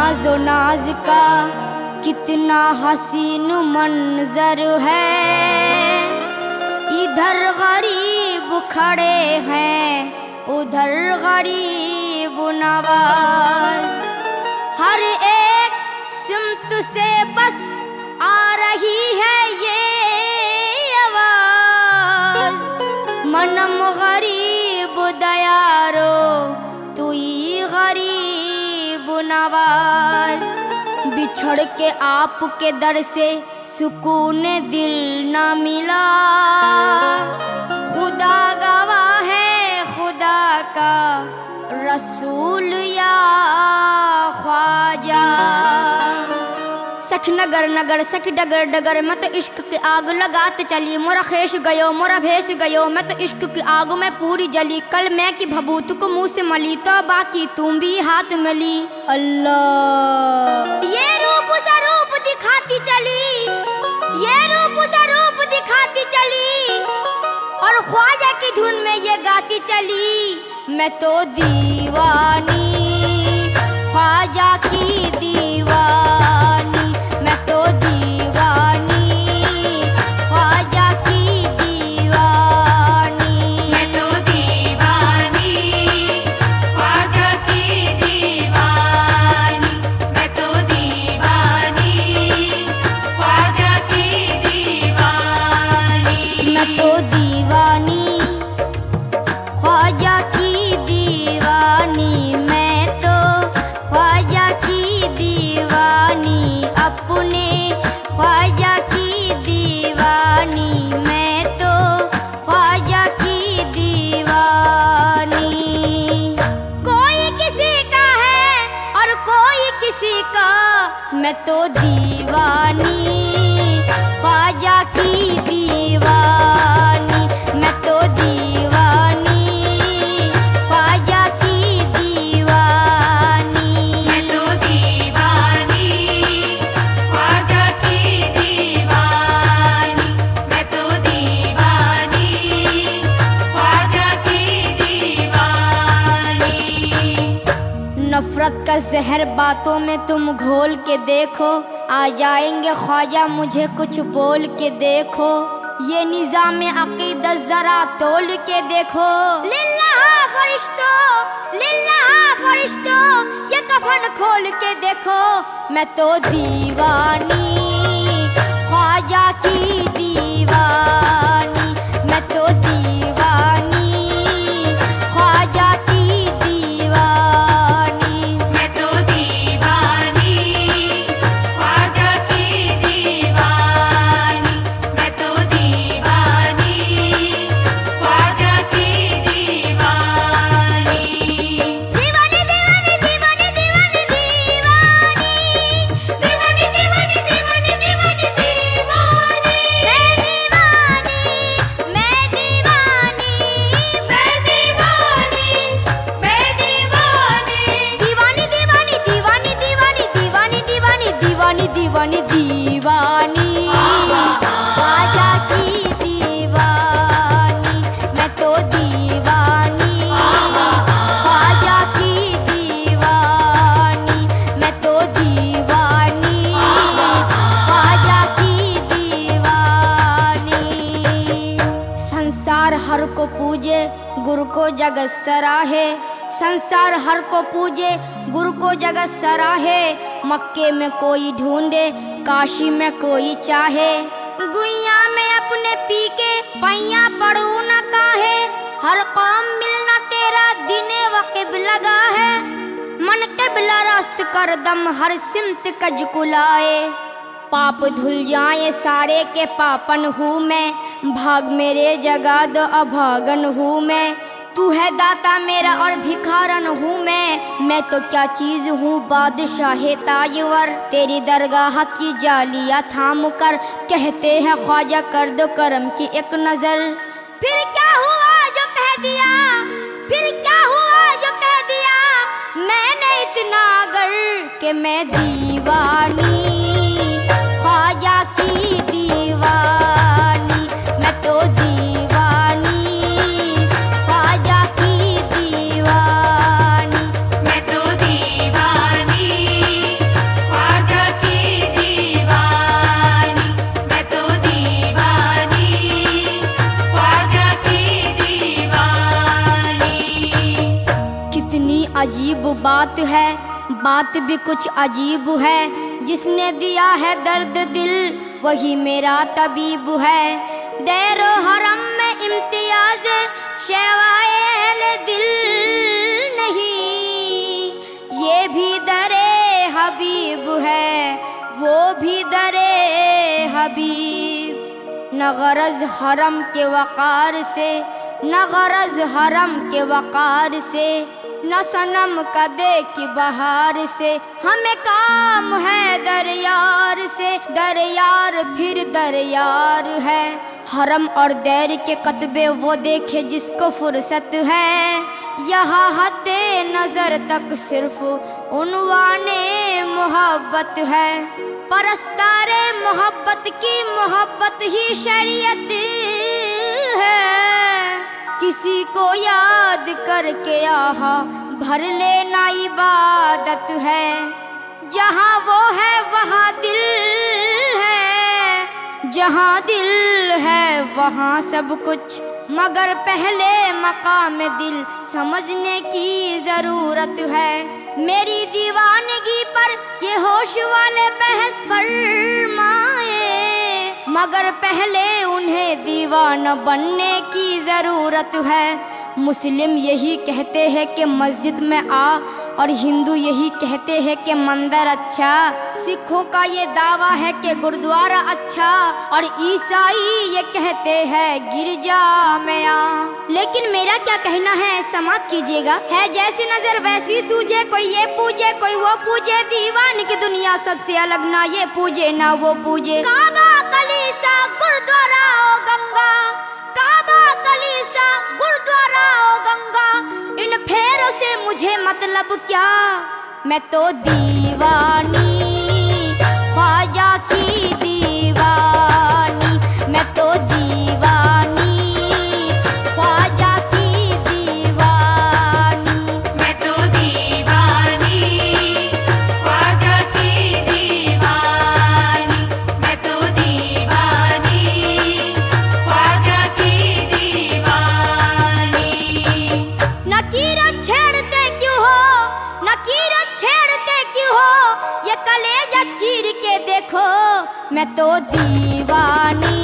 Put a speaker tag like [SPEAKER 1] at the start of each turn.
[SPEAKER 1] नाजो नाज का कितना हसीन मंजर है। इधर गरीब खड़े हैं, उधर गरीब नवाज। हर एक सिमत से बस आ रही है ये आवाज। मनम गरीब दयारो तुई गरीब नवाज। बिछड़ के आपके दर से सुकून दिल न मिला। खुदा गवाह है खुदा का रसूल या ख्वाजा। सख नगर नगर सख डगर डगर मैं तो इश्क की आग लगाते चली। मोरा खेश गयो मोरा भेष गयो मैं तो इश्क की आग में पूरी जली। कल मैं की भभूत को मुंह से मली तो बाकी तुम भी हाथ में ली। अल्लाह ये रूप स्वरूप दिखाती चली, ये रूप स्वरूप दिखाती चली। और ख्वाजा की धुन में ये गाती चली। मैं तो दीवानी ख्वाजा की दीवानी। मैं तो दीवानी ख्वाजा की दीवानी।
[SPEAKER 2] मैं तो दीवानी ख्वाजा की दीवानी। मैं तो दीवानी ख्वाजा की दीवानी।
[SPEAKER 1] मैं तो दीवानी ख्वाजा की दीवानी। मैं तो ख्वाजा की दीवानी, अपने ख्वाजा की दीवानी। मैं तो ख्वाजा की दीवानी। कोई किसी का है और कोई किसी का। मैं तो दीवानी ख्वाजा की दीवानी। मैं तो दीवानी ख्वाजा की दीवानी।
[SPEAKER 2] मैं तो दीवानी ख्वाजा की दीवानी। मैं तो दीवानी ख्वाजा की दीवानी।
[SPEAKER 1] नफरत का जहर बातों में तुम घोल के देखो। आ जाएंगे ख्वाजा मुझे कुछ बोल के देखो। ये निज़ाम अकीदत जरा तोल के देखो। लिल्लाह फरिश्तो ये कफन खोल के देखो। मैं तो दीवानी ख्वाजा की दीवानी। मैं तो दीवानी ख्वाजा की दीवानी।
[SPEAKER 2] मैं तो दीवानी ख्वाजा की दीवानी। मैं तो दीवानी ख्वाजा की दीवानी।
[SPEAKER 1] दीवानी दीवानी दीवानी दीवानी दीवानी।
[SPEAKER 2] दीवानी दीवानी दीवानी दीवानी दीवानी।
[SPEAKER 1] मैं दीवानी
[SPEAKER 2] मैं दीवानी मैं दीवानी।
[SPEAKER 1] दीवानी दीवानी दीवानी दीवानी दीवानी दीवानी दीवानी दीवानी ख्वाजा की दीवानी। मैं तो दीवानी ख्वाजा की दीवानी। मैं तो दीवानी ख्वाजा की दीवानी। संसार हर को पूजे गुरु को जगत सराहे। संसार हर को पूजे गुरु को जगत सराहे। मक्के में कोई ढूंढे काशी में कोई चाहे। गुइया में अपने पी के पैया पड़ू न काहे। हर कौम मिलना तेरा दिने वक़िब लगा है। मन क़िबला रास्त कर दम हर सिमत कज कुलाए। पाप धुल जाए सारे के पापन हूँ मैं। भाग मेरे जगा दो अभागन हूँ मैं। तू है दाता मेरा और भिखारन हूँ मैं तो क्या चीज हूँ बादशाह ताजवर। तेरी दरगाह की जालियाँ थाम कर कहते हैं ख्वाजा कर दो करम की एक नजर। फिर क्या हुआ जो कह दिया, फिर क्या हुआ जो कह दिया मैंने इतना अगर कि मैं दीवानी ख्वाजा की दीवानी। मैं तो दीवानी ख्वाजा की दीवानी।
[SPEAKER 2] मैं तो दीवानी
[SPEAKER 1] अजीब बात है, बात भी कुछ अजीब है, जिसने दिया है दर्द दिल वही मेरा तबीब है। दैरो हरम में इम्तियाज शैवाए दिल नहीं, ये भी दरे हबीब है, वो भी दरे हबीब। न गरज हरम के वकार से, न गरज हरम के वकार से, न सनम कदे की बहार से, हमें काम है दरयार से, दरयार फिर दरयार है। हरम और दैर के कतबे वो देखे जिसको फुर्सत है, यहाँ हद्दे नजर तक सिर्फ उन्वाने मोहब्बत है। परस्तारे मोहब्बत की मोहब्बत ही शरीयत है, किसी को याद करके आहा भर लेना इबादत है। जहाँ वो है वहाँ दिल है, जहाँ दिल है वहाँ सब कुछ, मगर पहले मकाम दिल समझने की जरूरत है। मेरी दीवानगी पर ये होश वाले बहस फरमाए, मगर पहले उन्हें दीवाना बनने की जरूरत है। मुस्लिम यही कहते हैं कि मस्जिद में आ, और हिंदू यही कहते हैं कि मंदिर अच्छा। सिखों का ये दावा है कि गुरुद्वारा अच्छा, और ईसाई ये कहते हैं गिरजा में आ। लेकिन मेरा क्या कहना है समाप्त कीजिएगा। है जैसी नजर वैसी सूझे, कोई ये पूजे कोई वो पूजे, दीवान की दुनिया सबसे अलग, ना ये पूजे ना वो पूजे। काबा कलीसा गुरुद्वारा ओ गंगा, काबा कलीसा गुरुद्वारा ओ गंगा, इन फेरों से मुझे मतलब क्या, मैं तो दीवानी ख्वाजा की दीवानी, मैं तो दीवानी ख्वाजा की दीवानी,
[SPEAKER 2] मैं तो दीवानी ख्वाजा की दीवानी, मैं तो दीवानी ख्वाजा की दीवानी।
[SPEAKER 1] नकीरत छेड़ते क्यों हो, नकीरत छेड़ते क्यों हो, ये कलेजा चीर के देखो, मैं तो दीवानी